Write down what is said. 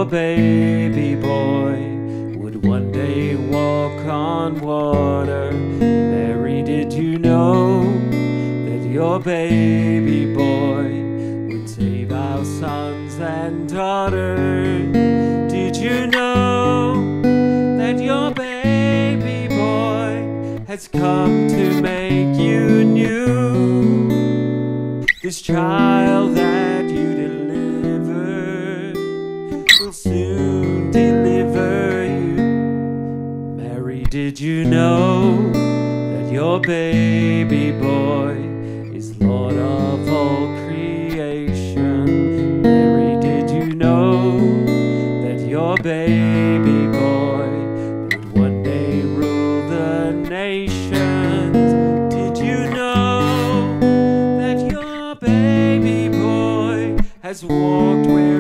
your baby boy would one day walk on water. Mary, did you know that your baby boy would save our sons and daughters? Did you know that your baby boy has come to make you new? This child that you delivered will soon deliver you. Mary, did you know that your baby boy is Lord of all creation? Mary, did you know that your baby boy would one day rule the nations? Did you know that your baby boy has walked where